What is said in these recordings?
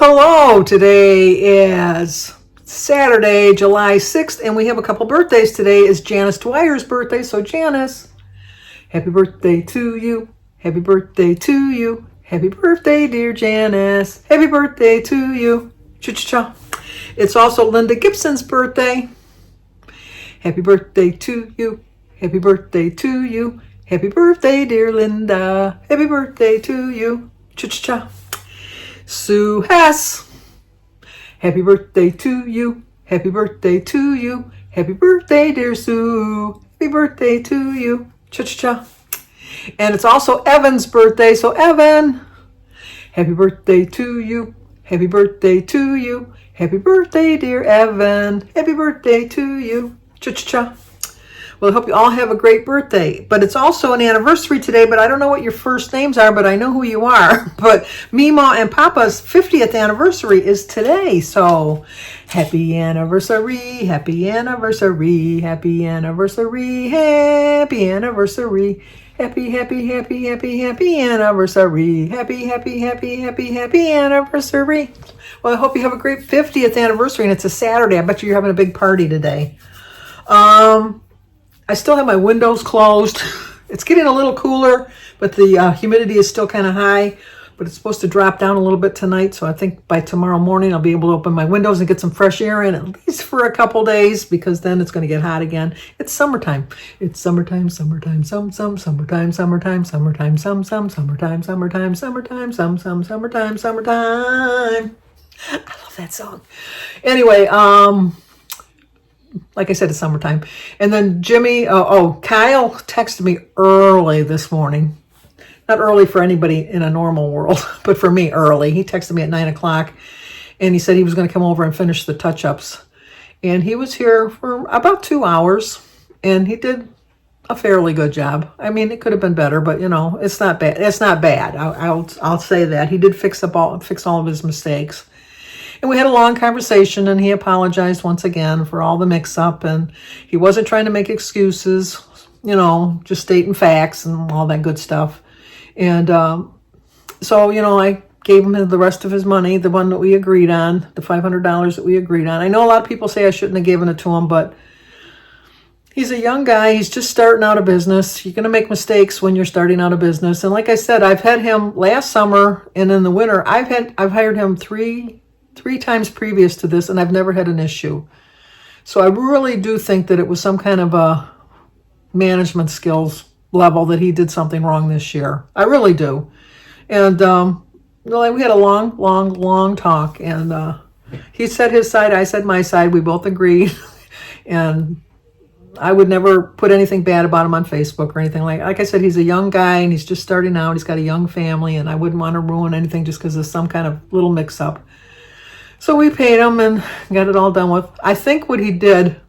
hello. Today is Saturday, July 6th, and we have a couple birthdays. Today is Janice Dwyer's birthday. So Janice, happy birthday to you. Happy birthday to you. Happy birthday, dear Janice. Happy birthday to you. Cha-cha-cha. It's also Linda Gibson's birthday. Happy birthday to you. Happy birthday to you. Happy birthday, dear Linda. Happy birthday to you. Cha-cha-cha. Sue Hess. Happy birthday to you. Happy birthday to you. Happy birthday, dear Sue. Happy birthday to you. Cha-cha-cha. And it's also Evan's birthday. So Evan, happy birthday to you. Happy birthday to you. Happy birthday, dear Evan. Happy birthday to you. Cha-cha-cha. Well, I hope you all have a great birthday. But it's also an anniversary today, but I don't know what your first names are, but I know who you are. But Mima and Papa's 50th anniversary is today. So happy anniversary, happy anniversary, happy anniversary, happy anniversary. Happy, happy, happy, happy, happy anniversary. Happy, happy, happy, happy, happy anniversary. Well, I hope you have a great 50th anniversary, and it's a Saturday. I bet you're having a big party today. I still have my windows closed. It's getting a little cooler, but the humidity is still kind of high. But it's supposed to drop down a little bit tonight, so I think by tomorrow morning I'll be able to open my windows and get some fresh air in, at least for a couple days, because then it's going to get hot again. It's summertime. It's summertime, summertime, summertime, summertime, summertime, summertime, summertime, summertime, summertime, summertime. I love that song. Anyway, like I said, it's summertime. And then Kyle texted me early this morning. Not early for anybody in a normal world, but for me, early. He texted me at 9 o'clock, and he said he was going to come over and finish the touch-ups. And he was here for about 2 hours, and he did a fairly good job. I mean, it could have been better, but, it's not bad. It's not bad. I'll say that. He did fix all of his mistakes. And we had a long conversation, and he apologized once again for all the mix-up, and he wasn't trying to make excuses, just stating facts and all that good stuff. And so, I gave him the rest of his money, the one that we agreed on, the $500 that we agreed on. I know a lot of people say I shouldn't have given it to him, but he's a young guy. He's just starting out a business. You're going to make mistakes when you're starting out a business. And like I said, I've had him last summer, and in the winter, I've hired him three times previous to this, and I've never had an issue. So I really do think that it was some kind of a management skills level that he did something wrong this year. I really do. And we had a long talk, and he said his side, I said my side. We both agreed. And I would never put anything bad about him on Facebook or anything. Like I said, he's a young guy, and he's just starting out. He's got a young family, and I wouldn't want to ruin anything just because of some kind of little mix-up. So we paid him and got it all done with. I think what he did,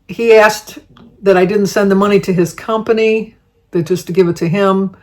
he asked that I didn't send the money to his company, that just to give it to him.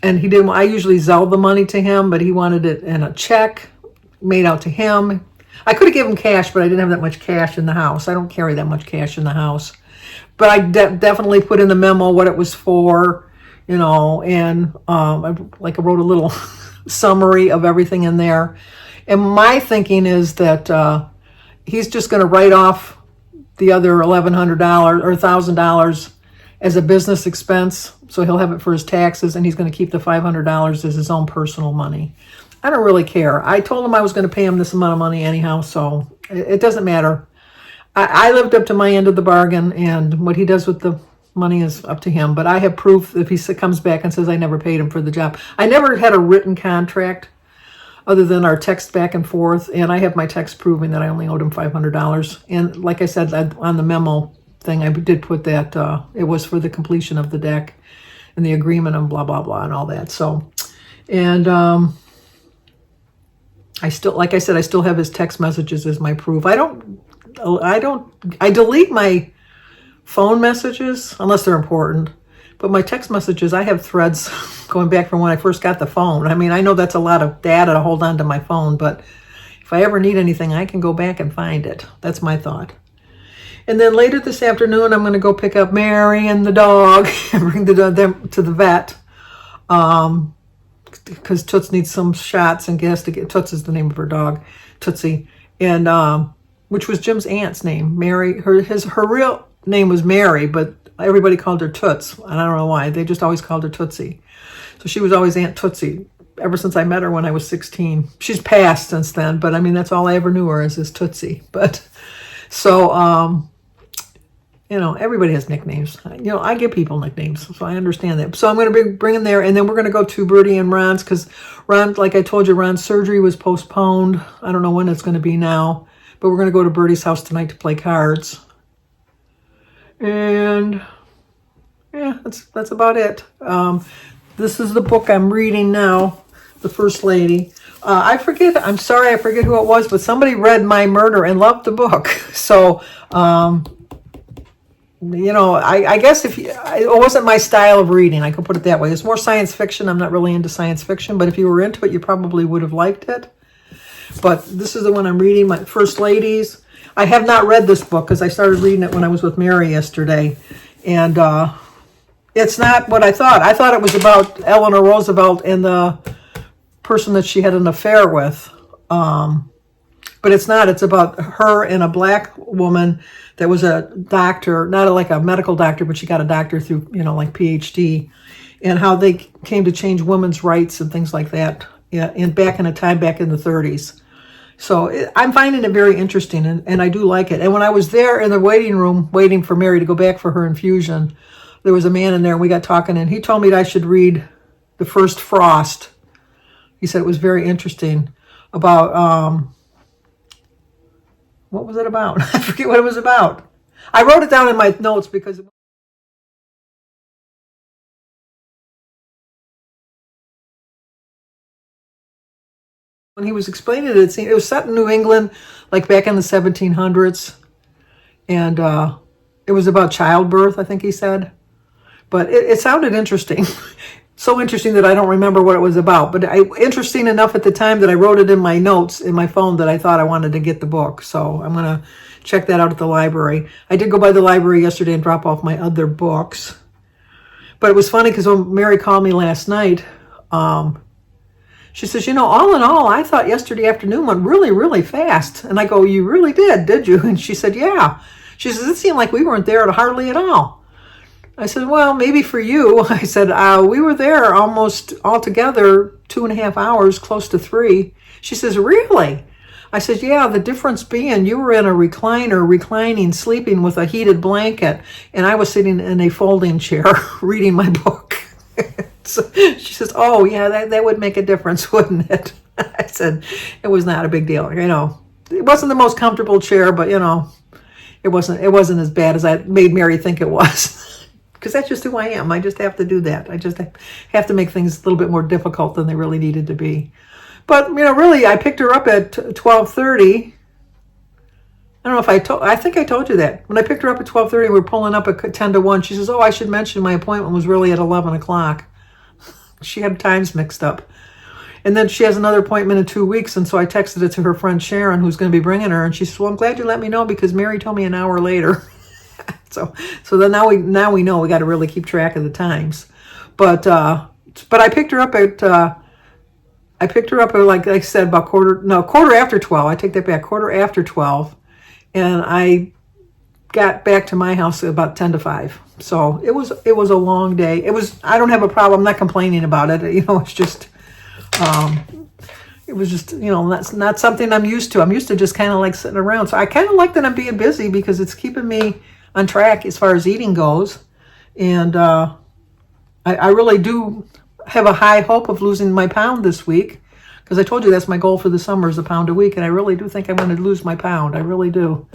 And he didn't. I usually Zelle the money to him, but he wanted it in a check made out to him. I could have given him cash, but I didn't have that much cash in the house. I don't carry that much cash in the house. But I definitely put in the memo what it was for, and I wrote a little summary of everything in there. And my thinking is that he's just going to write off the other $1,100 or $1,000 as a business expense, so he'll have it for his taxes, and he's going to keep the $500 as his own personal money. I don't really care. I told him I was going to pay him this amount of money anyhow, so it doesn't matter. I lived up to my end of the bargain, and what he does with the money is up to him. But I have proof if he comes back and says I never paid him for the job. I never had a written contract other than our text back and forth, and I have my text proving that I only owed him $500. And like I said, on the memo thing, I did put that it was for the completion of the deck and the agreement and blah, blah, blah, and all that. So, and I still have his text messages as my proof. I delete my phone messages unless they're important. But my text messages, I have threads going back from when I first got the phone. I mean, I know that's a lot of data to hold on to my phone, but if I ever need anything, I can go back and find it. That's my thought. And then later this afternoon, I'm going to go pick up Mary and the dog and bring them to the vet. because Toots needs some shots and gas to get. Toots is the name of her dog, Tootsie, and which was Jim's aunt's name, Mary. Her real name was Mary, but everybody called her Toots, and I don't know why. They just always called her Tootsie. So she was always Aunt Tootsie ever since I met her when I was 16. She's passed since then, but I mean, that's all I ever knew her as is Tootsie. But so, everybody has nicknames. I give people nicknames, so I understand that. So I'm going to bring him there, and then we're going to go to Bertie and Ron's, because Ron, like I told you, Ron's surgery was postponed. I don't know when it's going to be now, but we're going to go to Bertie's house tonight to play cards. And yeah, that's about it. This is the book I'm reading now, The First Lady. I'm sorry, I forget who it was, but somebody read My Murder and loved the book. So, I guess it wasn't my style of reading, I could put it that way. It's more science fiction. I'm not really into science fiction, but if you were into it, you probably would have liked it. But this is the one I'm reading, My First Ladies. I have not read this book because I started reading it when I was with Mary yesterday. And it's not what I thought. I thought it was about Eleanor Roosevelt and the person that she had an affair with. But it's not. It's about her and a black woman that was a doctor, not like a medical doctor, but she got a doctor through, like PhD, and how they came to change women's rights and things like that. Yeah, and back in the 30s. So I'm finding it very interesting, and I do like it. And when I was there in the waiting room, waiting for Mary to go back for her infusion, there was a man in there, and we got talking, and he told me that I should read The First Frost. He said it was very interesting about, what was it about? I forget what it was about. I wrote it down in my notes because when he was explaining it, it was set in New England, like back in the 1700s. And it was about childbirth, I think he said. But it sounded interesting. So interesting that I don't remember what it was about. But interesting enough at the time that I wrote it in my notes in my phone that I thought I wanted to get the book. So I'm going to check that out at the library. I did go by the library yesterday and drop off my other books. But it was funny because when Mary called me last night, she says, all in all, I thought yesterday afternoon went really, really fast. And I go, you really did you? And she said, yeah. She says, it seemed like we weren't there hardly at all. I said, well, maybe for you. I said, we were there almost altogether 2.5 hours, close to 3. She says, really? I said, yeah, the difference being you were in a recliner, reclining, sleeping with a heated blanket, and I was sitting in a folding chair reading my book. So she says, oh, yeah, that would make a difference, wouldn't it? I said, it was not a big deal. It wasn't the most comfortable chair, but, it wasn't as bad as I made Mary think it was. Because that's just who I am. I just have to do that. I just have to make things a little bit more difficult than they really needed to be. But, really, I picked her up at 12:30. I don't know if I think I told you that. When I picked her up at 12:30, we were pulling up at 10 to 1. She says, oh, I should mention my appointment was really at 11 o'clock. She had times mixed up. And then she has another appointment in 2 weeks, and so I texted it to her friend Sharon, who's going to be bringing her, and she says, well, I'm glad you let me know because Mary told me an hour later. So then now we know we got to really keep track of the times. But I picked her up at like I said about quarter after 12. I take that back, quarter after 12, and I got back to my house at about 10 to 5. So it was a long day. I don't have a problem. I'm not complaining about it. It's just it was just that's not something I'm used to. I'm used to just kind of like sitting around. So I kind of like that I'm being busy because it's keeping me on track as far as eating goes. And I really do have a high hope of losing my pound this week, because I told you that's my goal for the summer is a pound a week, and I really do think I'm going to lose my pound. I really do.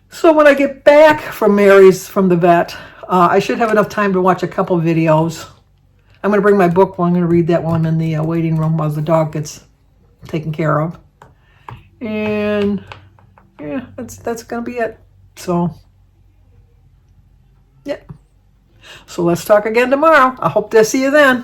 So when I get back from the vet, I should have enough time to watch a couple videos. I'm going to bring my book. I'm going to read that while I'm in the waiting room while the dog gets taken care of. And yeah, that's going to be it. So yeah. So let's talk again tomorrow. I hope to see you then.